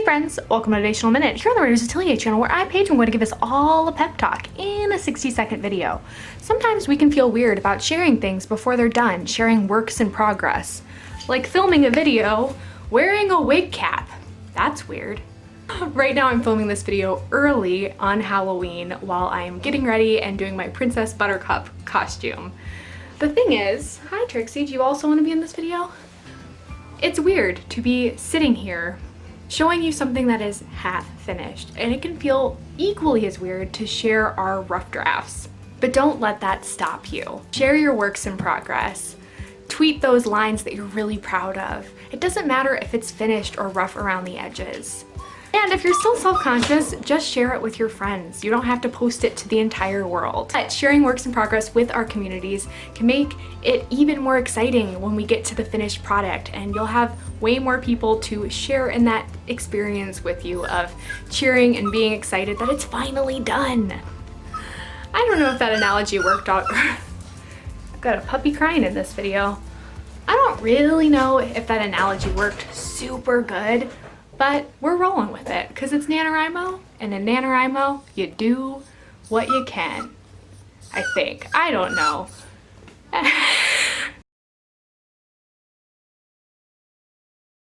friends, welcome to Motivational Minute here on the Writers Atelier channel, where I, Paige, am going to give us all a pep talk in a 60-second video. Sometimes we can feel weird about sharing things before they're done, sharing works in progress. Like filming a video wearing a wig cap. That's weird. Right now I'm filming this video early on Halloween while I'm getting ready and doing my Princess Buttercup costume. The thing is, hi Trixie, do you also want to be in this video? It's weird to be sitting here showing you something that is half finished, and it can feel equally as weird to share our rough drafts. But don't let that stop you. Share your works in progress. Tweet those lines that you're really proud of. It doesn't matter if it's finished or rough around the edges. And if you're still self-conscious, just share it with your friends. You don't have to post it to the entire world. But sharing works in progress with our communities can make it even more exciting when we get to the finished product, and you'll have way more people to share in that experience with you of cheering and being excited that it's finally done. I don't know if that analogy worked out. I've got a puppy crying in this video. I don't really know if that analogy worked super good, but we're rolling with it because it's NaNoWriMo, and in NaNoWriMo, you do what you can. I think. I don't know.